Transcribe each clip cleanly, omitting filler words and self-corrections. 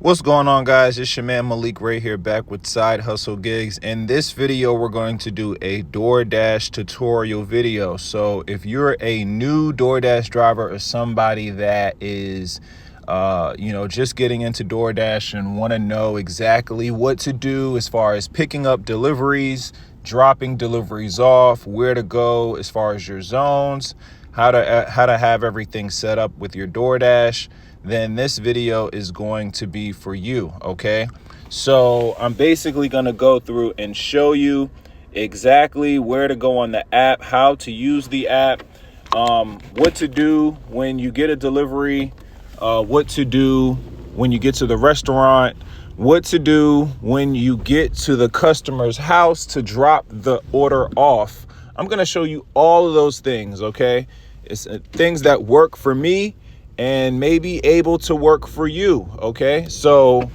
What's going on, guys? It's your man Malik Ray here, back with Side Hustle Gigs. In this video, we're going to do a DoorDash tutorial video. So if you're a new DoorDash driver or somebody that is just getting into DoorDash and want to know exactly what to do as far as picking up deliveries, dropping deliveries off, where to go as far as your zones, how to have everything set up with your DoorDash, then this video is going to be for you. Okay, so I'm basically going to go through and show you exactly where to go on the app, how to use the app, what to do when you get a delivery, what to do when you get to the restaurant, what to do when you get to the customer's house to drop the order off. I'm going to show you all of those things. Okay, it's things that work for me and may be able to work for you. Okay, so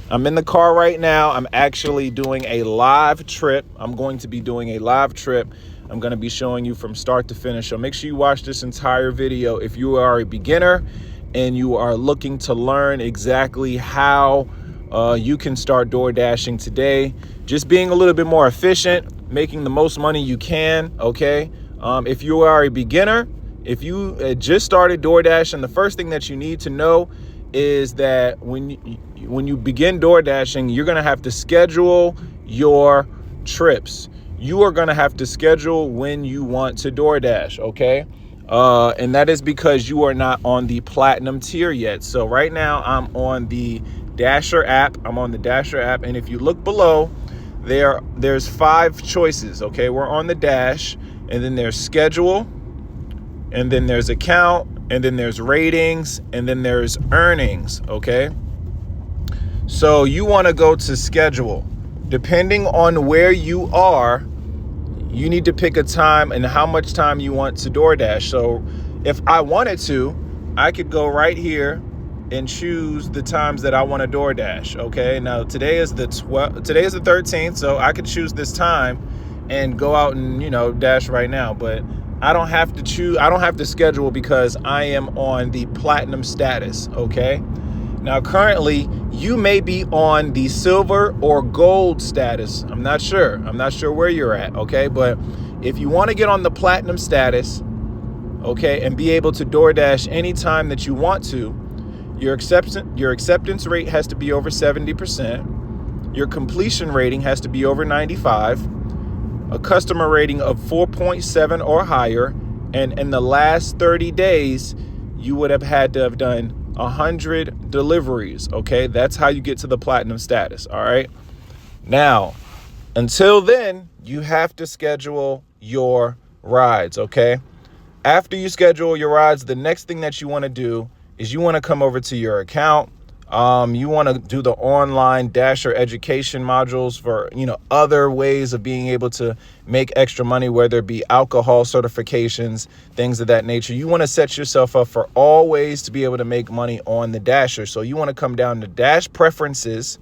I'm in the car right now. I'm actually doing a live trip. I'm going to be doing a live trip. I'm going to be showing you from start to finish. So make sure you watch this entire video. If you are a beginner and you are looking to learn exactly how you can start door dashing today, just being a little bit more efficient, making the most money you can. Okay, if you are a beginner, if you just started DoorDash, and the first thing that you need to know is that when you begin DoorDashing, you're going to have to schedule your trips. You are going to have to schedule when you want to DoorDash, okay? And that is because you are not on the platinum tier yet. So right now I'm on the Dasher app. And if you look below, there's 5 choices, okay? We're on the Dash, and then there's schedule, and then there's account, and then there's ratings, and then there's earnings. Okay, so you want to go to schedule. Depending on where you are, you need to pick a time and how much time you want to DoorDash. So if I wanted to, I could go right here and choose the times that I want to DoorDash. Okay, now today is the 13th, so I could choose this time and go out and dash right now. But I don't have to choose. I don't have to schedule because I am on the platinum status. Okay, now currently you may be on the silver or gold status. I'm not sure where you're at. Okay, but if you want to get on the platinum status, okay, and be able to DoorDash anytime that you want to, your acceptance rate has to be over 70%. Your completion rating has to be over 95. A customer rating of 4.7 or higher, and in the last 30 days, you would have had to have done 100 deliveries. Okay, that's how you get to the platinum status. All right. Now, until then, you have to schedule your rides. Okay. After you schedule your rides, the next thing that you want to do is you want to come over to your account. You want to do the online Dasher education modules for, other ways of being able to make extra money, whether it be alcohol certifications, things of that nature. You want to set yourself up for all ways to be able to make money on the Dasher. So you want to come down to Dash preferences.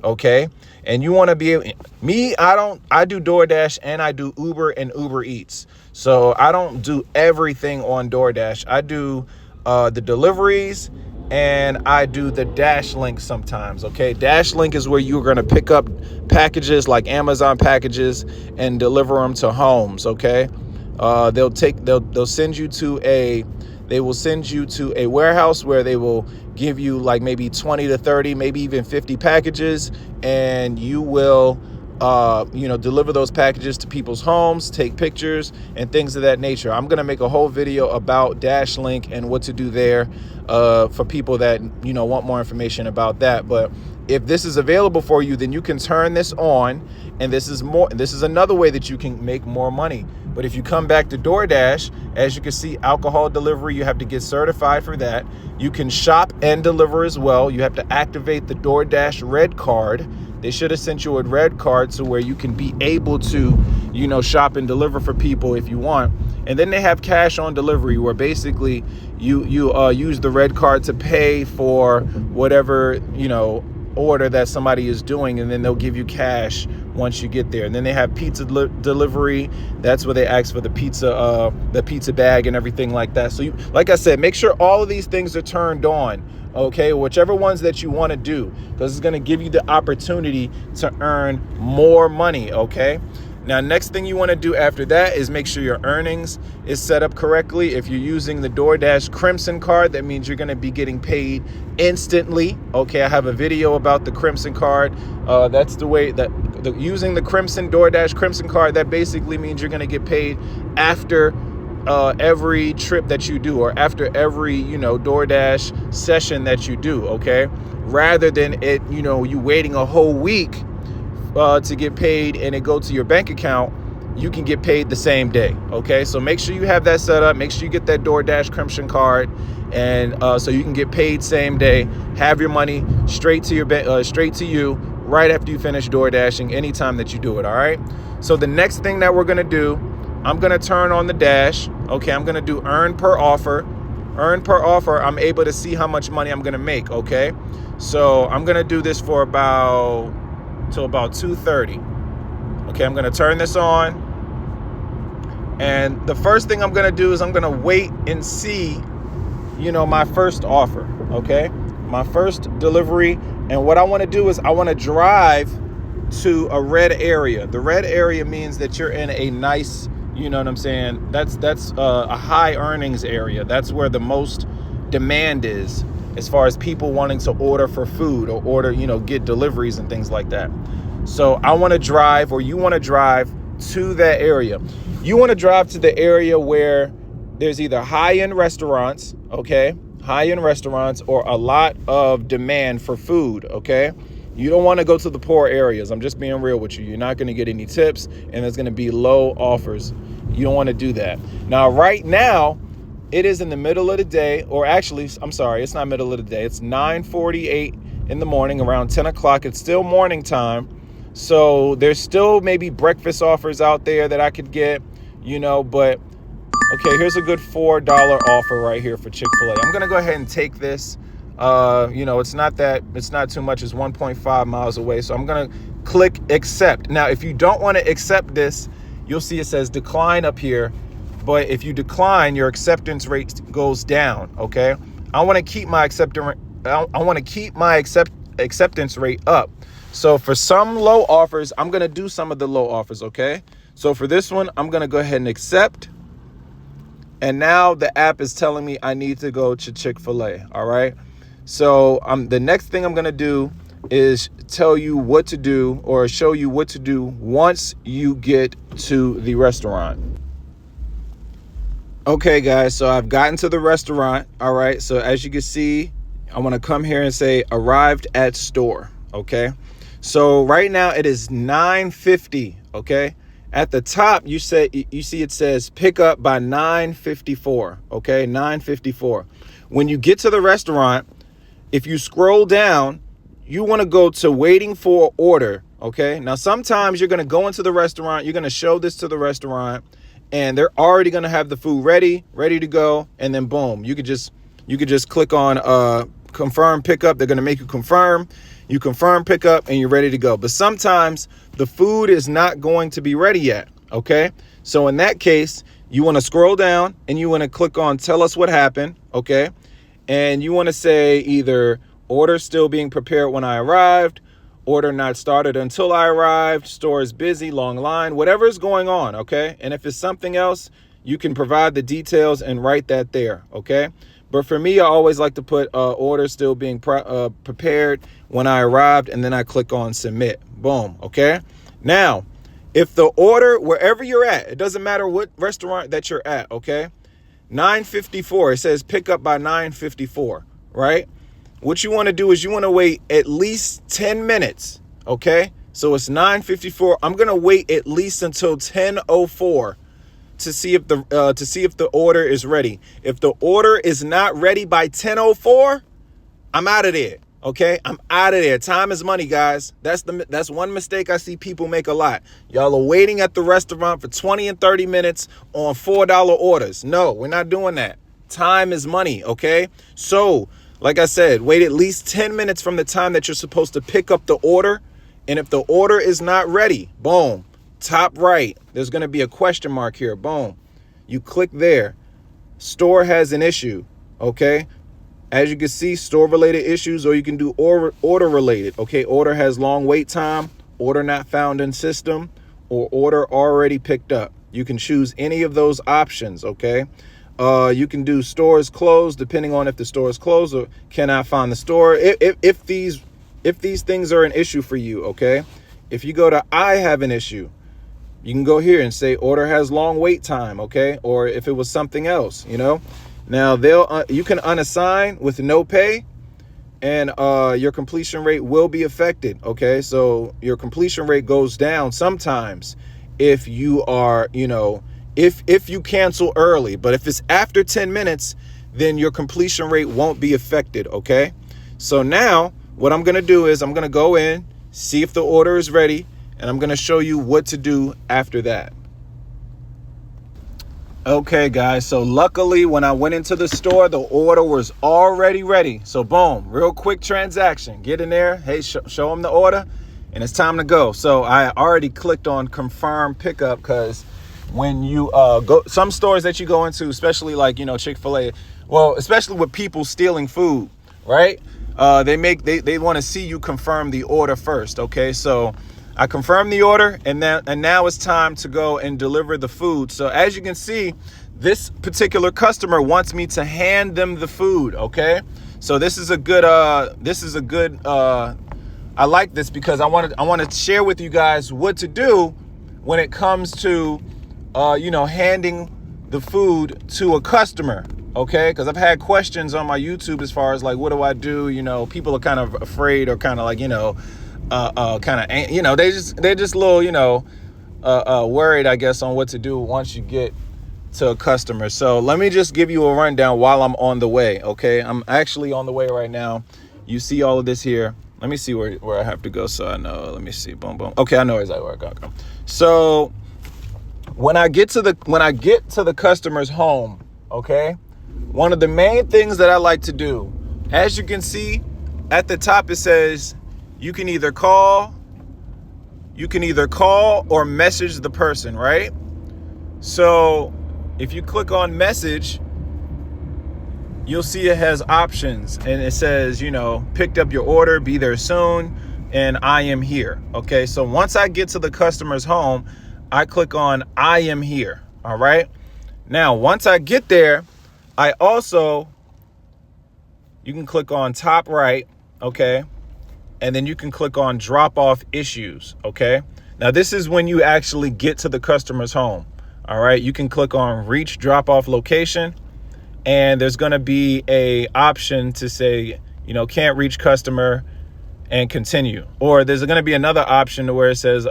Okay. And you want to be able, I do DoorDash and I do Uber and Uber Eats. So I don't do everything on DoorDash. I do the deliveries, and I do the Dash Link sometimes. Okay, Dash Link is where you're going to pick up packages like Amazon packages and deliver them to homes. Okay, they'll send you to a warehouse where they will give you like maybe 20 to 30, maybe even 50 packages, and you will deliver those packages to people's homes, take pictures and things of that nature. I'm going to make a whole video about Dash Link and what to do there for people that, want more information about that. But if this is available for you, then you can turn this on, and this is another way that you can make more money. But if you come back to DoorDash, as you can see, alcohol delivery, you have to get certified for that. You can shop and deliver as well. You have to activate the DoorDash red card. They should have sent you a red card so where you can be able to, shop and deliver for people if you want. And then they have cash on delivery, where basically you use the red card to pay for whatever, order that somebody is doing, and then they'll give you cash once you get there. And then they have pizza delivery. That's where they ask for the pizza bag and everything like that. So like I said, make sure all of these things are turned on. okay? Whichever ones that you want to do, because it's going to give you the opportunity to earn more money, okay? Now, next thing you want to do after that is make sure your earnings is set up correctly. If you're using the DoorDash Crimson card, that means you're going to be getting paid instantly. Okay, I have a video about the Crimson card. That's the way that using the DoorDash Crimson card, that basically means you're going to get paid after every trip that you do, or after every, DoorDash session that you do, okay? Rather than you waiting a whole week to get paid and it go to your bank account, you can get paid the same day, okay? So make sure you have that set up. Make sure you get that DoorDash Crimson card, and so you can get paid same day, have your money straight to you right after you finish DoorDashing anytime that you do it, all right? So the next thing that we're gonna do, I'm gonna turn on the dash, okay? I'm gonna do earn per offer. Earn per offer, I'm able to see how much money I'm gonna make, okay? So I'm gonna do this for about 2:30. Okay, I'm gonna turn this on, and the first thing I'm gonna do is I'm gonna wait and see, my first offer, okay? My first delivery, and what I wanna do is I wanna drive to a red area. The red area means that you're in a nice, you know what I'm saying? That's a high earnings area. That's where the most demand is, as far as people wanting to order for food or order, get deliveries and things like that. So I want to drive, or you want to drive to that area. You want to drive to the area where there's either high-end restaurants, okay? High-end restaurants, or a lot of demand for food, okay? You don't want to go to the poor areas. I'm just being real with you. You're not going to get any tips, and there's going to be low offers. You don't want to do that. Now, right now, it is in the middle of the day, or actually, I'm sorry, it's not middle of the day. It's 9:48 in the morning, around 10 o'clock. It's still morning time. So there's still maybe breakfast offers out there that I could get, but okay, here's a good $4 offer right here for Chick-fil-A. I'm going to go ahead and take this. It's not too much. It's 1.5 miles away. So I'm going to click accept. Now, if you don't want to accept this, you'll see it says decline up here. But if you decline, your acceptance rate goes down, okay? I want to keep my acceptance rate up. So for some low offers, I'm going to do some of the low offers, okay? So for this one, I'm going to go ahead and accept. And now the app is telling me I need to go to Chick-fil-A, all right? So the next thing I'm going to do is tell you what to do, or show you what to do once you get to the restaurant. Okay, guys, so I've gotten to the restaurant, all right? So as you can see, I want to come here and say arrived at store, okay? So right now it is 9:50, okay? At the top, you see it says pick up by 9:54, okay? 9:54. When you get to the restaurant, if you scroll down, you want to go to waiting for order, okay? Now, sometimes you're going to go into the restaurant, you're going to show this to the restaurant, and they're already going to have the food ready to go, and then boom, you could just click on confirm pickup. They're going to make you confirm. You confirm pickup and you're ready to go. But sometimes the food is not going to be ready yet, okay? So in that case, you want to scroll down and you want to click on tell us what happened, okay? And you want to say either order still being prepared when I arrived, order not started until I arrived, store is busy, long line, whatever is going on, okay? And if it's something else, you can provide the details and write that there, okay? But for me, I always like to put order still being prepared when I arrived, and then I click on submit. Boom, okay? Now, if the order, wherever you're at, it doesn't matter what restaurant that you're at, okay? 9:54, it says pick up by 9:54, right? What you want to do is you want to wait at least 10 minutes, okay? So it's 9:54. I'm going to wait at least until 10:04 to see if the order is ready. If the order is not ready by 10:04, I'm out of there. Okay, I'm out of there. Time is money, guys. That's one mistake I see people make a lot. Y'all are waiting at the restaurant for 20 and 30 minutes on $4 orders. No, we're not doing that. Time is money, okay? So, like I said, wait at least 10 minutes from the time that you're supposed to pick up the order. And if the order is not ready, boom, top right, there's going to be a question mark here. Boom. You click there. Store has an issue, okay? As you can see, store related issues, or you can do order related. Okay, order has long wait time, order not found in system, or order already picked up. You can choose any of those options. Okay, you can do stores closed, depending on if the store is closed or cannot find the store. If these things are an issue for you. Okay, if you go to I have an issue, you can go here and say order has long wait time. Okay, or if it was something else, Now you can unassign with no pay, and your completion rate will be affected. Okay, so your completion rate goes down sometimes if you are, if you cancel early. But if it's after 10 minutes, then your completion rate won't be affected. Okay, so now what I'm gonna do is I'm gonna go in, see if the order is ready, and I'm gonna show you what to do after that. Okay, guys, so luckily when I went into the store, the order was already ready. So boom, real quick transaction. Get in there, hey, show them the order, and it's time to go. So I already clicked on confirm pickup, because when you go, some stores that you go into, especially like, Chick-fil-A, well, especially with people stealing food, right? They want to see you confirm the order first. Okay, so I confirmed the order, and now it's time to go and deliver the food. So as you can see, this particular customer wants me to hand them the food. Okay, so this is a good I like this, because I want to share with you guys what to do when it comes to handing the food to a customer. Okay, because I've had questions on my YouTube as far as like, what do I do? People are kind of afraid, or kind of like, they're just a little, worried, I guess, on what to do once you get to a customer. So let me just give you a rundown while I'm on the way. Okay, I'm actually on the way right now. You see all of this here. Let me see where I have to go, so I know. Let me see. Boom, boom. Okay, I know exactly where I gotta go. So when I get to the customer's home, okay, one of the main things that I like to do, as you can see at the top, it says you can either call or message the person, right? So if you click on message, you'll see it has options, and it says, picked up your order, be there soon, and I am here. Okay, so once I get to the customer's home, I click on I am here. All right, now once I get there, you can click on top right. Okay, and then you can click on drop off issues. Okay, now this is when you actually get to the customer's home. All right, you can click on reach drop off location, and there's going to be a option to say, can't reach customer, and continue. Or there's going to be another option to where it says,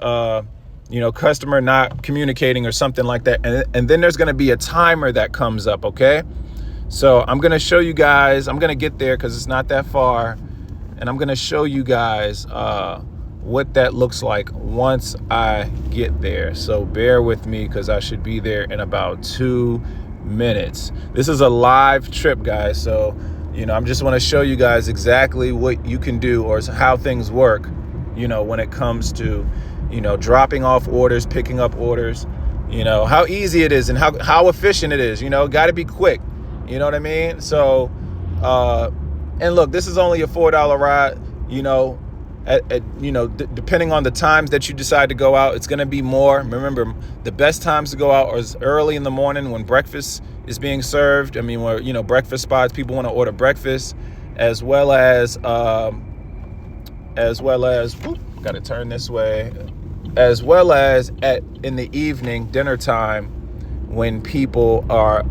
customer not communicating, or something like that. And then there's going to be a timer that comes up. Okay, so I'm going to show you guys, I'm going to get there because it's not that far. And I'm going to show you guys what that looks like once I get there. So bear with me, because I should be there in about 2 minutes. This is a live trip, guys. So, I'm just want to show you guys exactly what you can do, or how things work, when it comes to, dropping off orders, picking up orders, how easy it is, and how efficient it is. Got to be quick. You know what I mean? So, and look, this is only a $4 ride, depending on the times that you decide to go out, it's going to be more. Remember, the best times to go out is early in the morning when breakfast is being served. I mean, where, breakfast spots, people want to order breakfast, as well as, got to turn this way, as well as in the evening, dinner time, when people are,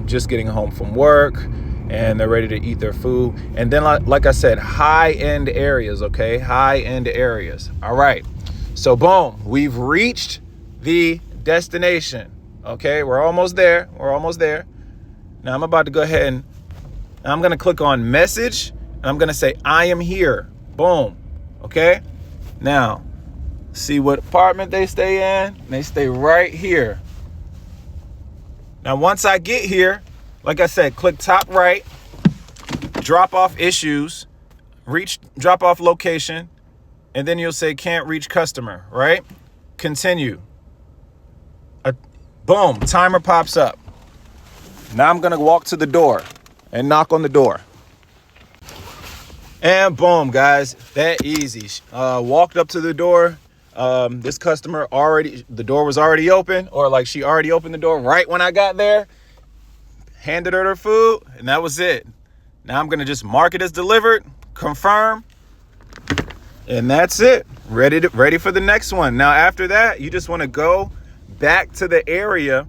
just getting home from work, and they're ready to eat their food. And then, like I said, high-end areas, okay? High-end areas. All right. So, boom. We've reached the destination, okay? We're almost there. Now, I'm about to go ahead and I'm going to click on message. And I'm going to say, I am here. Boom. Okay? Now, see what apartment they stay in? They stay right here. Now, once I get here, like I said, click top right, drop off issues, reach drop off location, and then you'll say can't reach customer, right? Continue. Boom, timer pops up. Now I'm gonna walk to the door. and knock on the door. And boom, guys, that easy. Walked up to the door. This customer the door was already open, or like she already opened the door right when I got there. Handed her food, and that was it. Now I'm gonna just mark it as delivered, confirm, and that's it. Ready for the next one. Now after that, you just want to go back to the area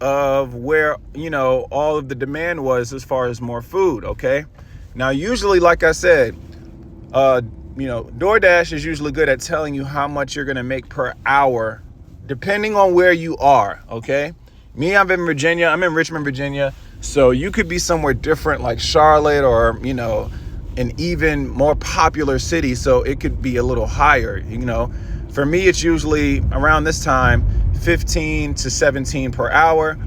of where, you know, all of the demand was as far as more food. Okay. Now usually, like I said, you know, DoorDash is usually good at telling you how much you're gonna make per hour, depending on where you are. Okay. Me, I'm in Virginia. I'm in Richmond, Virginia. So you could be somewhere different, like Charlotte, or, you know, an even more popular city. So it could be a little higher. You know, for me, it's usually around this time, 15 to 17 per hour.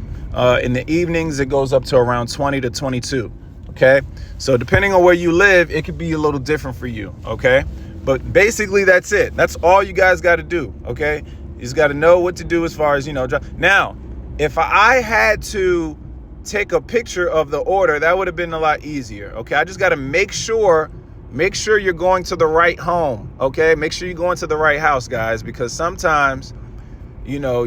In the evenings, it goes up to around 20 to 22. Okay. So depending on where you live, it could be a little different for you. Okay. But basically, that's it. That's all you guys got to do. Okay. You just got to know what to do as far as, you know, now, if I had to take a picture of the order, that would have been a lot easier. Okay. I just got to make sure you're going to the right home. Okay. Make sure you're going to the right house, guys, because sometimes, you know,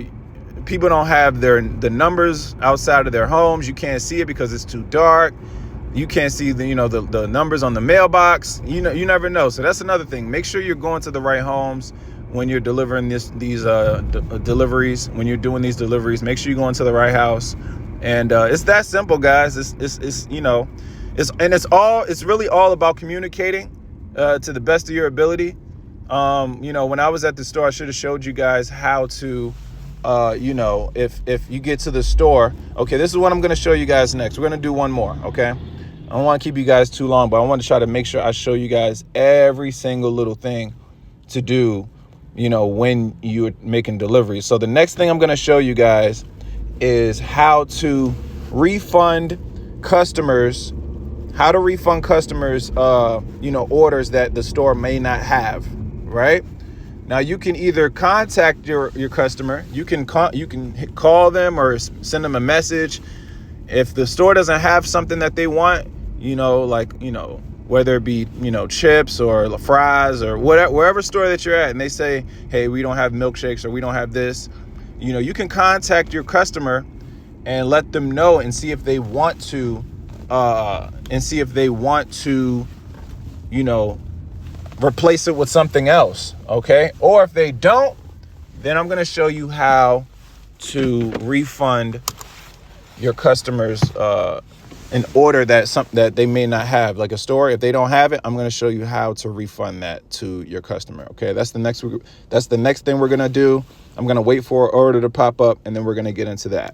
people don't have the numbers outside of their homes. You can't see it because it's too dark. You can't see the numbers on the mailbox. You know, you never know. So that's another thing. Make sure you're going to the right homes when you're delivering these deliveries. When you're doing these deliveries, make sure you're going to the right house. And it's that simple, guys. It's you know, it's really all about communicating to the best of your ability. You know, when I was at the store, I should have showed you guys how to, you know, if you get to the store. Okay, this is what I'm going to show you guys next. We're going to do one more. Okay. I don't want to keep you guys too long, but I want to try to make sure I show you guys every single little thing to do, you know, when you're making deliveries. So the next thing I'm going to show you guys is how to refund customers, you know, orders that the store may not have, right? Now you can either contact your customer, you can call them or send them a message. If the store doesn't have something that they want, you know, like, you know, whether it be, you know, chips or fries or whatever, wherever store that you're at, and they say, hey, we don't have milkshakes or we don't have this, you know, you can contact your customer and let them know and see if they want to, you know, replace it with something else. Okay. Or if they don't, then I'm going to show you how to refund your customers, an order that they may not have, like a store. If they don't have it, I'm going to show you how to refund that to your customer. Okay. That's the next thing we're going to do. I'm going to wait for an order to pop up, and then we're going to get into that.